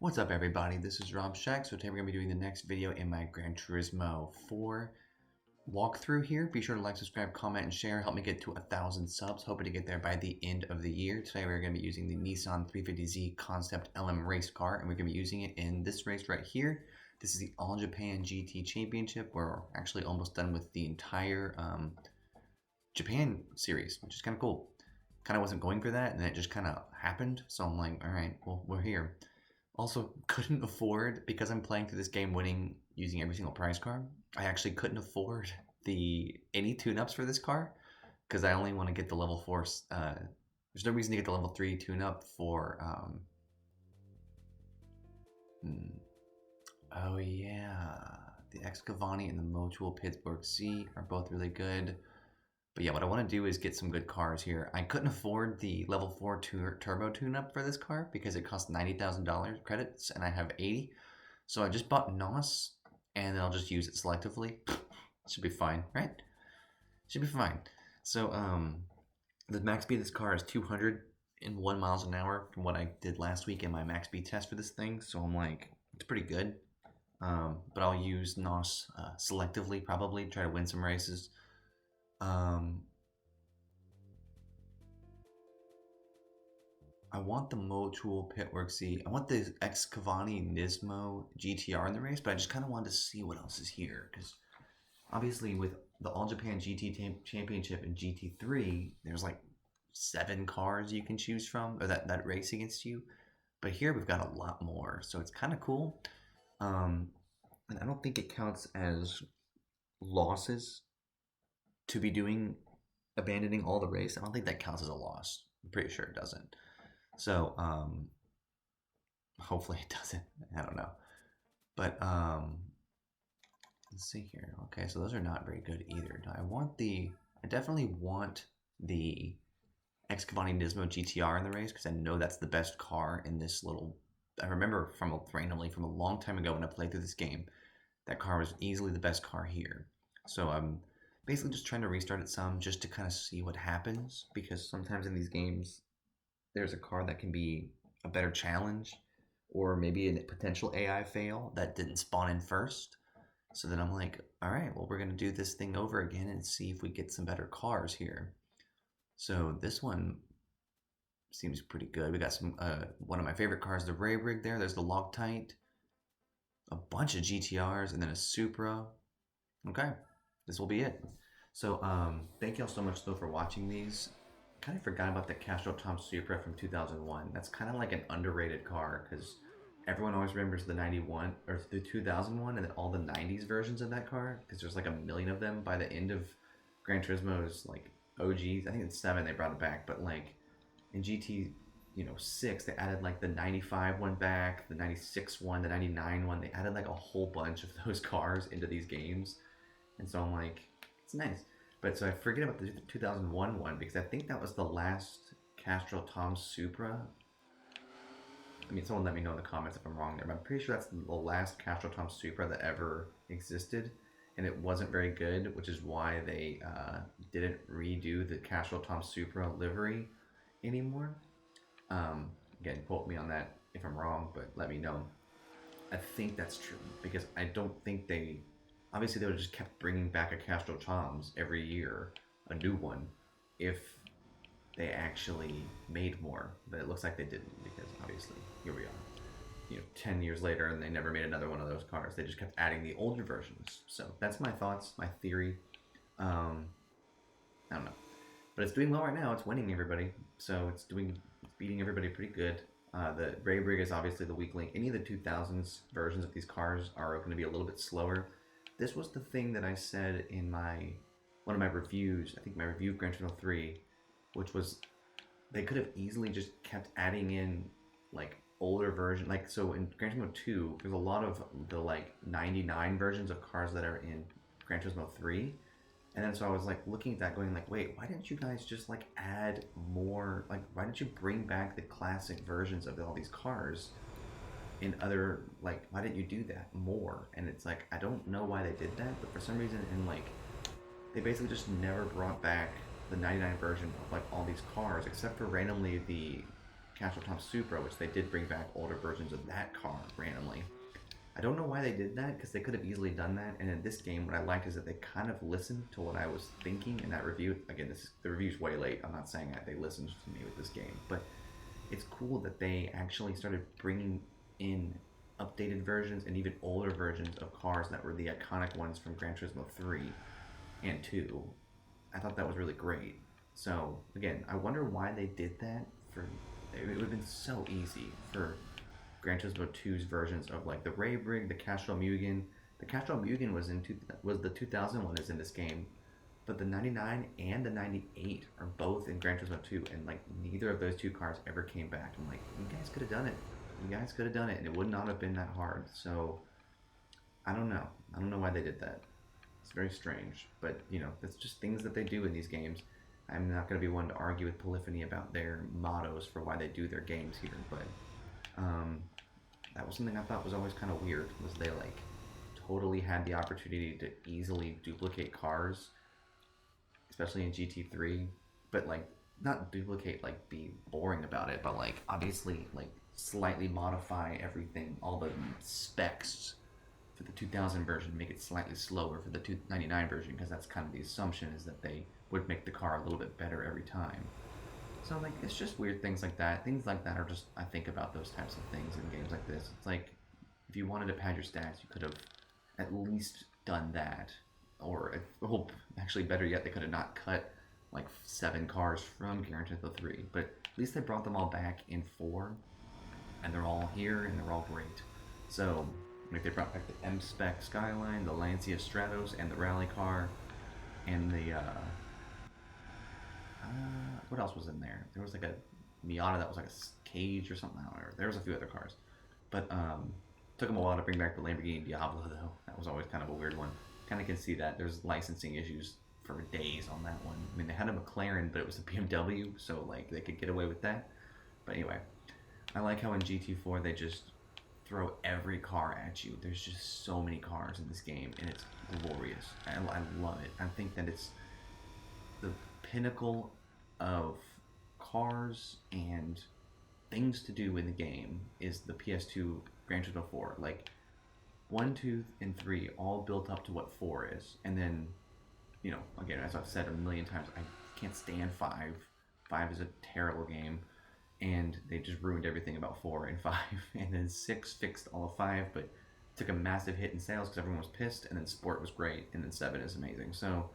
What's up everybody, this is Rob Shack. So today we're going to be doing the next video in my Gran Turismo 4 walkthrough here. Be sure to like, subscribe, comment, and share. Help me get to 1,000 subs. Hoping to get there by the end of the year. Today we're going to be using the Nissan 350Z Concept LM race car, and we're going to be using it in this race right here. This is the All Japan GT Championship. We're actually almost done with the entire Japan series, which is kind of cool. Kind of wasn't going for that, and it just kind of happened. So I'm like, all right, well, we're here. Also, couldn't afford, because I'm playing through this game winning using every single prize car, I actually couldn't afford any tune-ups for this car, because I only want to get the level 4, there's no reason to get the level 3 tune-up for, oh yeah, the Excavani and the Motul Pittsburgh C are both really good. But yeah, what I want to do is get some good cars here. I couldn't afford the level 4 turbo tune-up for this car because it costs $90,000 credits and I have 80. So I just bought NOS and then I'll just use it selectively. Should be fine, right? Should be fine. So the max speed of this car is 201 miles an hour from what I did last week in my max speed test for this thing. So I'm like, it's pretty good. But I'll use NOS selectively, probably try to win some races. I want the Motul Pitwork C. I want the Excavani Nismo GTR in the race, but I just kind of wanted to see what else is here. Because obviously with the All Japan GT Championship and GT3, there's like 7 cars you can choose from, or that race against you. But here we've got a lot more, so it's kind of cool. And I don't think it counts as losses to be abandoning all the race. I don't think that counts as a loss. I'm pretty sure it doesn't. So hopefully it doesn't. I don't know. But let's see here. Okay, so those are not very good either. Now, I definitely want the Excavani Nismo GTR in the race because I know that's the best car in this little. I remember randomly from a long time ago when I played through this game, that car was easily the best car here. So I'm basically just trying to restart it some just to kind of see what happens, because sometimes in these games there's a car that can be a better challenge, or maybe a potential AI fail that didn't spawn in first. So then I'm like, all right, well, we're going to do this thing over again and see if we get some better cars here. So this one seems pretty good. We got some, one of my favorite cars, the Ray Rig there. There's the Loctite, a bunch of GTRs, and then a Supra. Okay, this will be it. So thank y'all so much though for watching these. Kind of forgot about the Castro Tom Supra from 2001. That's kind of like an underrated car because everyone always remembers the 91 or the 2001 and then all the 90s versions of that car, because there's like a million of them by the end of Gran Turismo's like OGs. I think it's 7 they brought it back, but like in GT 6 they added like the 95 one back, the 96 one, the 99 one. They added like a whole bunch of those cars into these games, and so I'm like, it's nice. But so I forget about the 2001 one because I think that was the last Castrol Tom Supra. I mean, someone let me know in the comments if I'm wrong there, but I'm pretty sure that's the last Castrol Tom Supra that ever existed, and it wasn't very good, which is why they didn't redo the Castrol Tom Supra livery anymore. Again, quote me on that if I'm wrong, but let me know. I think that's true because I don't think obviously they would have just kept bringing back a Castro Toms every year, a new one, if they actually made more. But it looks like they didn't, because obviously here we are, 10 years later, and they never made another one of those cars. They just kept adding the older versions. So that's my thoughts, my theory. I don't know, but it's doing well right now. It's winning everybody, so it's beating everybody pretty good. The Ray Brig is obviously the weak link. Any of the 2000s versions of these cars are going to be a little bit slower. This was the thing that I said in one of my reviews, I think my review of Gran Turismo 3, which was they could have easily just kept adding in like older version. Like, so in Gran Turismo 2, there's a lot of the like 99 versions of cars that are in Gran Turismo 3. And then so I was like looking at that going like, wait, why didn't you guys just like add more, like why didn't you bring back the classic versions of all these cars? In other, like, why didn't you do that more? And it's like, I don't know why they did that, but for some reason they basically just never brought back the 99 version of like all these cars, except for randomly the Castrol Tom Supra, which they did bring back older versions of that car randomly. I don't know why they did that, because they could have easily done that. And in this game, what I liked is that they kind of listened to what I was thinking in that review. Again, the review's way late. I'm not saying that they listened to me with this game, but it's cool that they actually started bringing in updated versions and even older versions of cars that were the iconic ones from Gran Turismo 3 and 2. I thought that was really great. So again, I wonder why they did that. It would have been so easy for Gran Turismo 2's versions of like the Ray Brig, the Castrol Mugen. The Castrol Mugen was the 2000 one is in this game, but the 99 and the 98 are both in Gran Turismo 2, and like neither of those two cars ever came back. I'm like, you guys could have done it. You guys could have done it, and it would not have been that hard. So I don't know. I don't know why they did that. It's very strange, but you know, that's just things that they do in these games. I'm not going to be one to argue with Polyphony about their mottos for why they do their games here, but that was something I thought was always kind of weird, was they like totally had the opportunity to easily duplicate cars, especially in GT3, but like not duplicate, like be boring about it, but like obviously like slightly modify everything, all the specs for the 2000 version, make it slightly slower for the 299 version, because that's kind of the assumption, is that they would make the car a little bit better every time. So like it's just weird things like that. Things like that are just, I think about those types of things in games like this. It's like if you wanted to pad your stats, you could have at least done that, or actually better yet, they could have not cut like 7 cars from Gran Turismo 3, but at least they brought them all back in 4, and they're all here and they're all great. So like they brought back the M-Spec Skyline, the Lancia Stratos, and the rally car, and the what else was in there? There was like a Miata that was like a cage or something. I don't remember. There was a few other cars, but took them a while to bring back the Lamborghini Diablo though. That was always kind of a weird one. Kind of can see that there's licensing issues for days on that one. I mean, they had a McLaren, but it was a BMW, so like they could get away with that. But anyway, I like how in GT4 they just throw every car at you. There's just so many cars in this game, and it's glorious. I love it. I think that it's the pinnacle of cars and things to do in the game is the PS2 Gran Turismo 4. Like 1, 2, and 3 all built up to what 4 is, and then, you know, again, as I've said a million times, I can't stand 5. 5 is a terrible game, and they just ruined everything about 4 and 5. And then 6 fixed all of 5, but took a massive hit in sales because everyone was pissed. And then Sport was great, and then 7 is amazing. So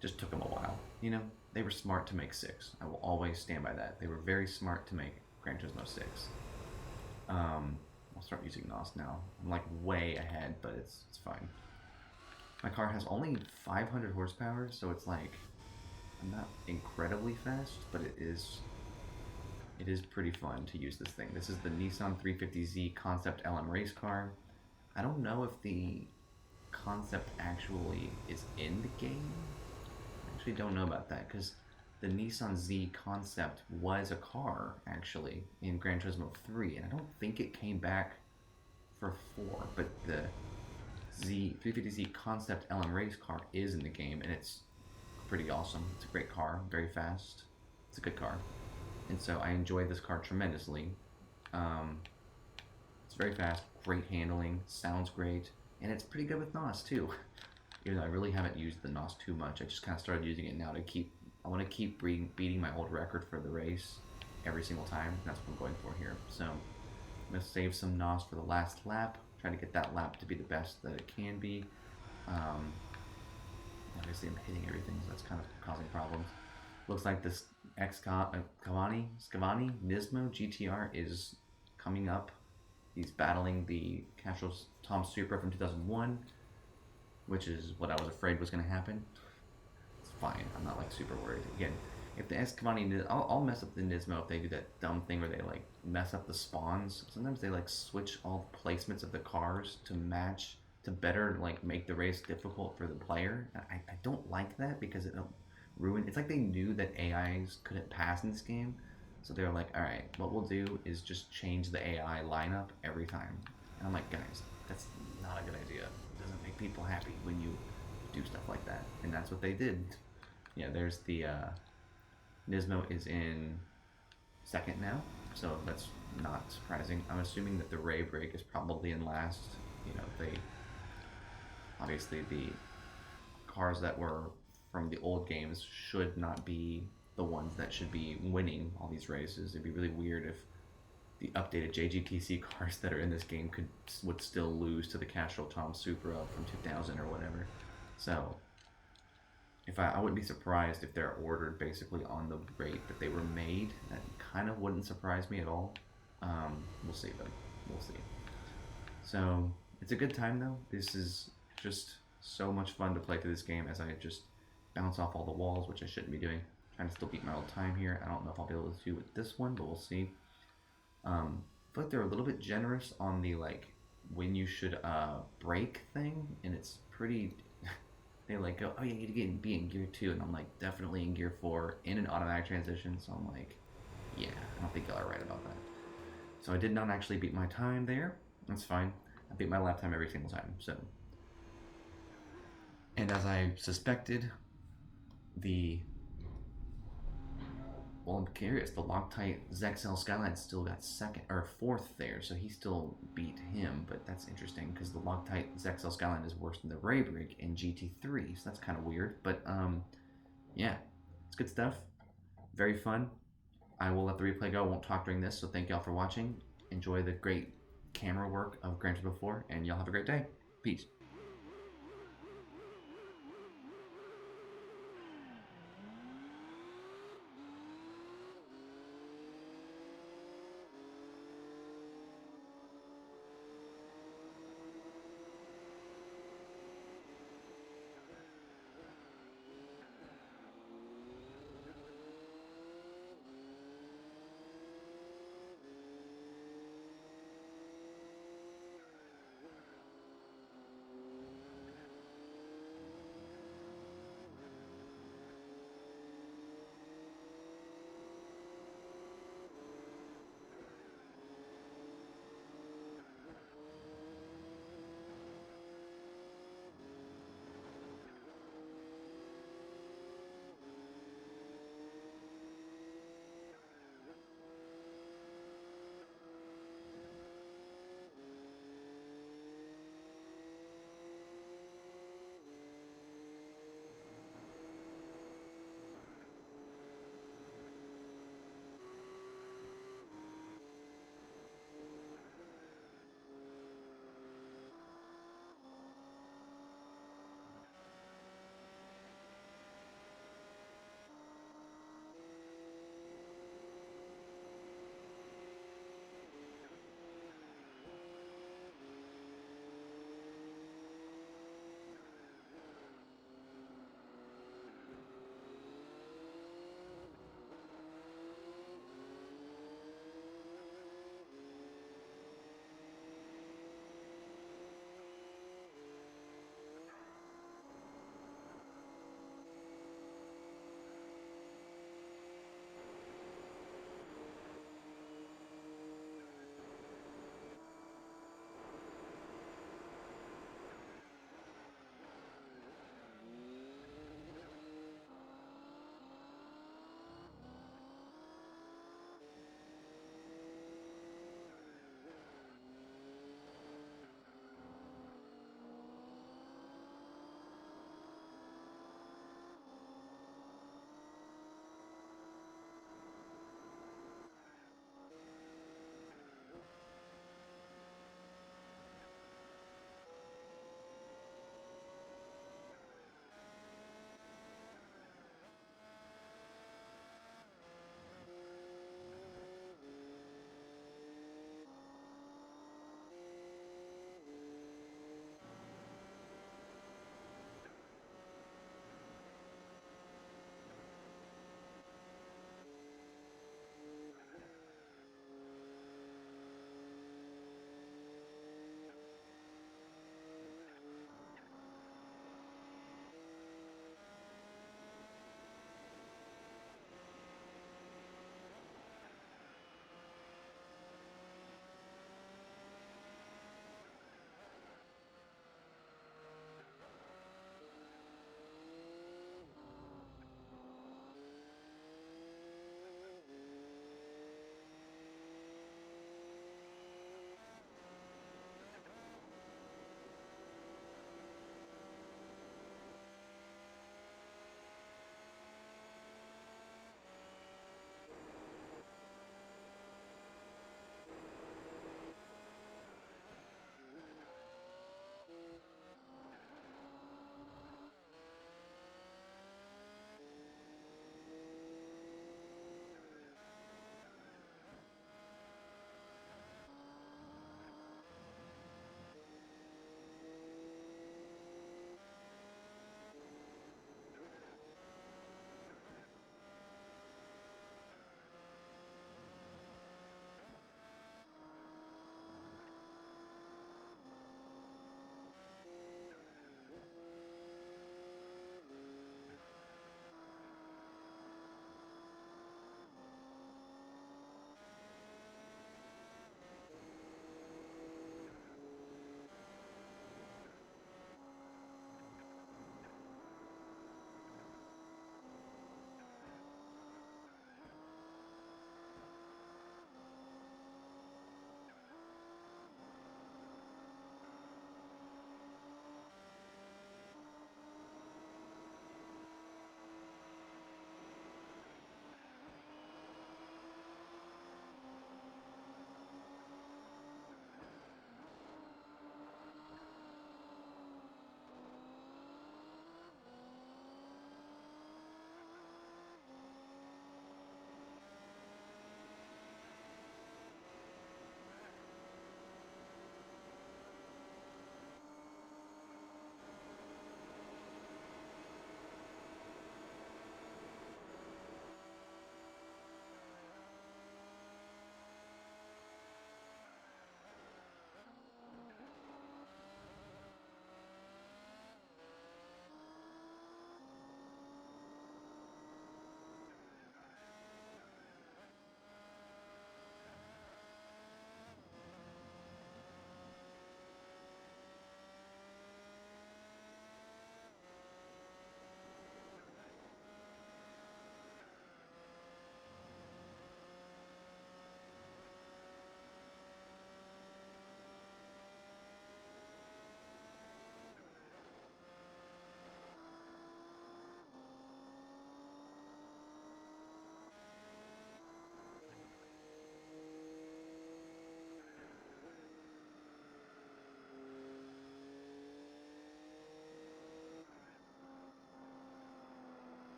just took them a while. You know, they were smart to make 6. I will always stand by that. They were very smart to make Gran Turismo 6. I'll start using NOS now. I'm like way ahead, but it's fine. My car has only 500 horsepower, so it's like I'm not incredibly fast, but it is pretty fun to use this thing. This is the Nissan 350Z Concept LM race car. I don't know if the concept actually is in the game. I actually don't know about that, because the Nissan Z Concept was a car actually in Gran Turismo 3, and I don't think it came back for 4, but the 350Z Concept LM race car is in the game, and it's pretty awesome. It's a great car, very fast. It's a good car, and so I enjoy this car tremendously. It's very fast, great handling, sounds great, and it's pretty good with NOS too. Even though I really haven't used the NOS too much, I just kind of started using it now to I want to keep beating my old record for the race every single time. That's what I'm going for here. So I'm going to save some NOS for the last lap, try to get that lap to be the best that it can be. Obviously I'm hitting everything, so that's kind of causing problems. Looks like this Scavani Nismo GTR is coming up. He's battling the Castrol Tom Supra from 2001, which is what I was afraid was going to happen. It's fine. I'm not like super worried. Again, if the Scavani, I'll mess up the Nismo if they do that dumb thing where they like mess up the spawns. Sometimes they like switch all the placements of the cars to match, to better like make the race difficult for the player. I don't like that, because it'll ruin. It's like they knew that AIs couldn't pass in this game, so they're like, all right, what we'll do is just change the AI lineup every time. And I'm like, guys, that's not a good idea. It doesn't make people happy when you do stuff like that, and that's what they did. Yeah, there's the Nismo is in second now, so that's not surprising. I'm assuming that the Ray break is probably in last. You know, they obviously the cars that were from the old games should not be the ones that should be winning all these races. It'd be really weird if the updated JGTC cars that are in this game would still lose to the Castrol Tom Supra from 2000 or whatever. So if I wouldn't be surprised if they're ordered basically on the rate that they were made. That kind of wouldn't surprise me at all. We'll see though. We'll see. So it's a good time though. This is just so much fun to play through this game as I just bounce off all the walls, which I shouldn't be doing. Trying to still beat my old time here. I don't know if I'll be able to do with this one, but we'll see. I feel like they're a little bit generous on the like when you should brake thing, and it's pretty. They like go, oh, you need to be in gear 2, and I'm like definitely in gear 4 in an automatic transition. So I'm like, yeah, I don't think y'all are right about that. So I did not actually beat my time there. That's fine. I beat my lap time every single time. So, and as I suspected, well, I'm curious. The Loctite Zexel Skyline still got second or fourth there, so he still beat him. But that's interesting because the Loctite Zexel Skyline is worse than the Ray Brig in GT3, so that's kind of weird. But yeah, it's good stuff. Very fun. I will let the replay go. I won't talk during this, so thank y'all for watching. Enjoy the great camera work of Gran Turismo 4, and y'all have a great day. Peace.